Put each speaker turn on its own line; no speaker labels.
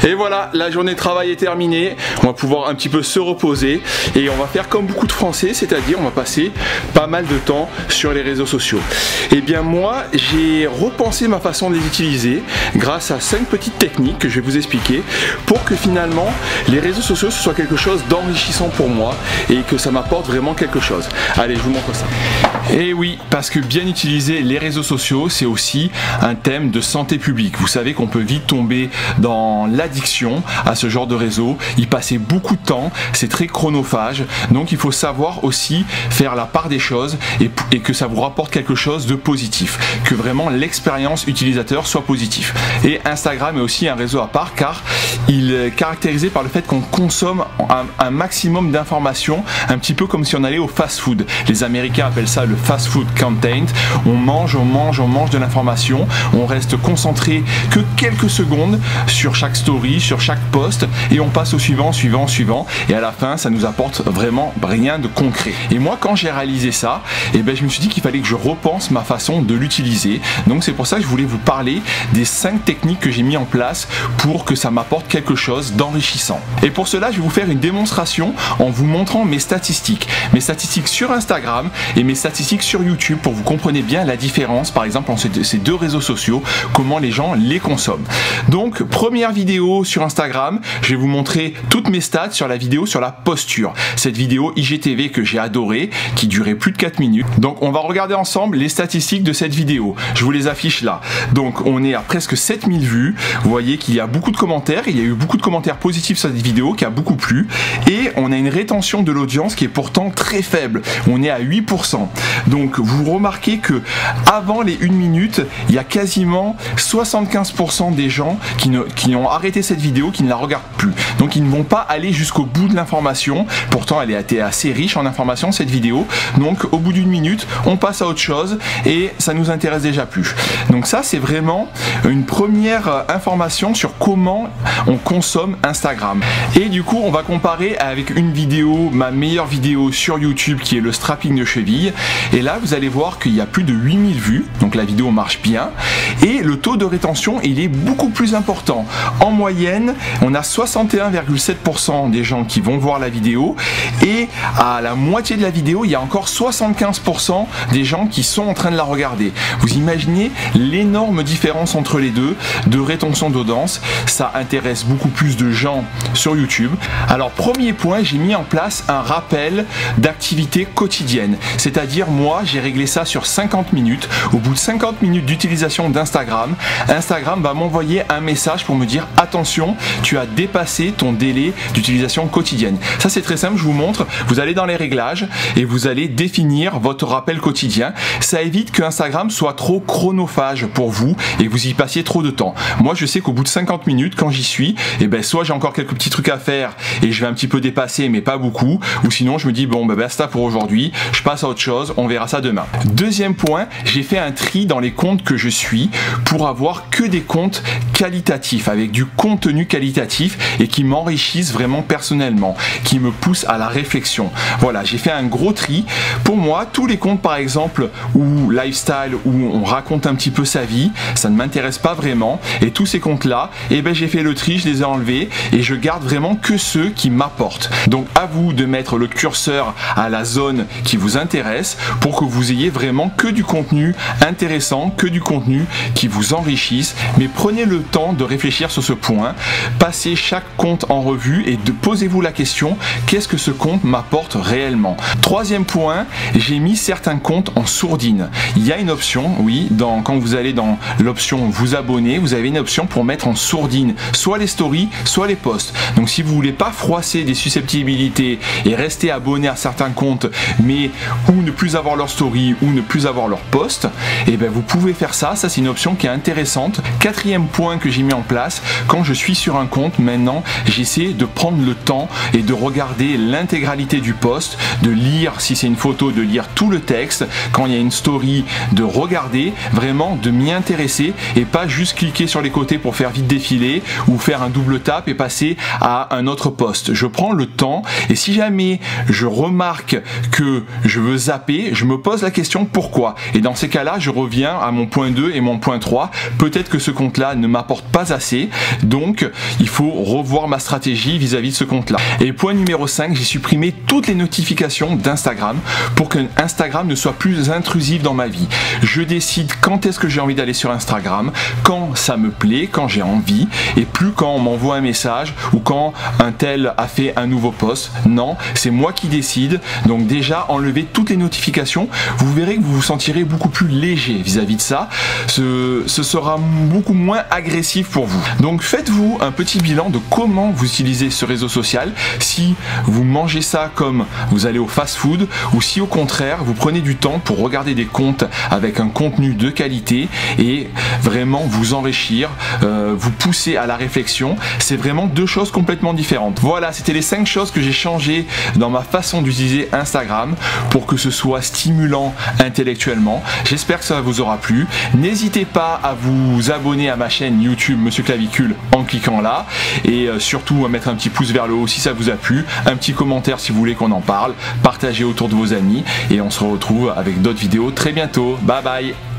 Et voilà, la journée de travail est terminée, on va pouvoir un petit peu se reposer et on va faire comme beaucoup de Français, c'est-à-dire on va passer pas mal de temps sur les réseaux sociaux. Et bien moi, j'ai repensé ma façon de les utiliser grâce à 5 petites techniques que je vais vous expliquer pour que finalement les réseaux sociaux ce soit quelque chose d'enrichissant pour moi et que ça m'apporte vraiment quelque chose. Allez, je vous montre ça. Et oui, parce que bien utiliser les réseaux sociaux, c'est aussi un thème de santé publique. Vous savez qu'on peut vite tomber dans l'addiction à ce genre de réseau, y passer beaucoup de temps, c'est très chronophage, donc il faut savoir aussi faire la part des choses et que ça vous rapporte quelque chose de positif, que vraiment l'expérience utilisateur soit positive. Et Instagram est aussi un réseau à part car il est caractérisé par le fait qu'on consomme un maximum d'informations, un petit peu comme si on allait au fast-food. Les Américains appellent ça le fast-food content. On mange de l'information, on reste concentré que quelques secondes sur chaque story, sur chaque post et on passe au suivant, et à la fin ça nous apporte vraiment rien de concret. Et moi quand j'ai réalisé ça, je me suis dit qu'il fallait que je repense ma façon de l'utiliser. Donc c'est pour ça que je voulais vous parler des 5 techniques que j'ai mis en place pour que ça m'apporte quelque chose d'enrichissant. Et pour cela je vais vous faire une démonstration en vous montrant mes statistiques sur Instagram et mes statistiques sur YouTube pour que vous compreniez bien la différence par exemple entre ces deux réseaux sociaux, comment les gens les consomment. Donc première vidéo sur Instagram, je vais vous montrer toutes mes stats sur la vidéo sur la posture. Cette vidéo IGTV que j'ai adorée, qui durait plus de 4 minutes. Donc on va regarder ensemble les statistiques de cette vidéo. Je vous les affiche là. Donc on est à presque 7000 vues. Vous voyez qu'il y a beaucoup de commentaires. Il y a eu beaucoup de commentaires positifs sur cette vidéo qui a beaucoup plu. Et on a une rétention de l'audience qui est pourtant très faible. On est à 8%. Donc vous remarquez que avant les 1 minute, il y a quasiment 75% des gens qui ont arrêté cette vidéo, qui ne la regardent plus. Donc ils ne vont pas aller jusqu'au bout de l'information. Pourtant elle a été assez riche en informations cette vidéo. Donc au bout d'1 minute, on passe à autre chose et ça nous intéresse déjà plus. Donc ça c'est vraiment une première information sur comment on consomme Instagram. Et du coup on va comparer avec une vidéo, ma meilleure vidéo sur YouTube qui est le strapping de cheville. Et là vous allez voir qu'il y a plus de 8000 vues. Donc la vidéo marche bien. Et le taux de rétention il est beaucoup plus important. En moyenne, on a 61,7% des gens qui vont voir la vidéo et à la moitié de la vidéo, il y a encore 75% des gens qui sont en train de la regarder. Vous imaginez l'énorme différence entre les deux de rétention d'audience. Ça intéresse beaucoup plus de gens sur YouTube. Alors premier point, j'ai mis en place un rappel d'activité quotidienne. C'est-à-dire moi, j'ai réglé ça sur 50 minutes. Au bout de 50 minutes d'utilisation d'Instagram, Instagram va m'envoyer un message pour me dire attention, tu as dépassé ton délai d'utilisation quotidienne. Ça c'est très simple, je vous montre. Vous allez dans les réglages et vous allez définir votre rappel quotidien. Ça évite que Instagram soit trop chronophage pour vous et que vous y passiez trop de temps. Moi je sais qu'au bout de 50 minutes quand j'y suis, soit j'ai encore quelques petits trucs à faire et je vais un petit peu dépasser mais pas beaucoup, ou sinon je me dis bon basta pour aujourd'hui, je passe à autre chose, on verra ça demain. Deuxième point, j'ai fait un tri dans les comptes que je suis pour avoir que des comptes qualitatifs, avec du contenu qualitatif et qui m'enrichissent vraiment personnellement, qui me poussent à la réflexion. Voilà, j'ai fait un gros tri. Pour moi, tous les comptes par exemple ou lifestyle où on raconte un petit peu sa vie, ça ne m'intéresse pas vraiment. Et tous ces comptes là, j'ai fait le tri, je les ai enlevés et je garde vraiment que ceux qui m'apportent. Donc à vous de mettre le curseur à la zone qui vous intéresse pour que vous ayez vraiment que du contenu intéressant, que du contenu qui vous enrichisse. Mais prenez le temps de réfléchir sur ce point, passez chaque compte en revue et posez-vous la question, qu'est-ce que ce compte m'apporte réellement? Troisième point, j'ai mis certains comptes en sourdine. Il y a une option, oui, quand vous allez dans l'option vous abonner, vous avez une option pour mettre en sourdine soit les stories, soit les posts. Donc si vous voulez pas froisser des susceptibilités et rester abonné à certains comptes, mais ou ne plus avoir leur story ou ne plus avoir leur post, vous pouvez faire ça. Ça c'est une option qui est intéressante. Quatrième point que j'ai mis en place, quand je suis sur un compte maintenant, j'essaie de prendre le temps et de regarder l'intégralité du post, de lire si c'est une photo, de lire tout le texte, quand il y a une story, de regarder, vraiment de m'y intéresser et pas juste cliquer sur les côtés pour faire vite défiler ou faire un double tap et passer à un autre post. Je prends le temps et si jamais je remarque que je veux zapper, je me pose la question pourquoi. Et dans ces cas-là, je reviens à mon point 2 et mon point 3. Peut-être que ce compte-là ne m'apporte pas assez, Donc il faut revoir ma stratégie vis-à-vis de ce compte-là. Et point numéro 5, j'ai supprimé toutes les notifications d'Instagram pour que Instagram ne soit plus intrusif dans ma vie. Je décide quand est-ce que j'ai envie d'aller sur Instagram, quand ça me plaît, quand j'ai envie, et plus quand on m'envoie un message ou quand un tel a fait un nouveau post. Non, c'est moi qui décide. Donc déjà, enlevez toutes les notifications. Vous verrez que vous vous sentirez beaucoup plus léger vis-à-vis de ça. Ce sera beaucoup moins agressif pour vous. Donc faites-vous un petit bilan de comment vous utilisez ce réseau social. Si vous mangez ça comme vous allez au fast-food ou si au contraire vous prenez du temps pour regarder des comptes avec un contenu de qualité et vraiment vous enrichir, vous pousser à la réflexion. C'est vraiment deux choses complètement différentes. Voilà, c'était les 5 choses que j'ai changées dans ma façon d'utiliser Instagram pour que ce soit stimulant intellectuellement. J'espère que ça vous aura plu. N'hésitez pas à vous abonner à ma chaîne YouTube Monsieur Clavicule en cliquant là et surtout à mettre un petit pouce vers le haut si ça vous a plu, un petit commentaire si vous voulez qu'on en parle, partagez autour de vos amis et on se retrouve avec d'autres vidéos très bientôt. Bye bye.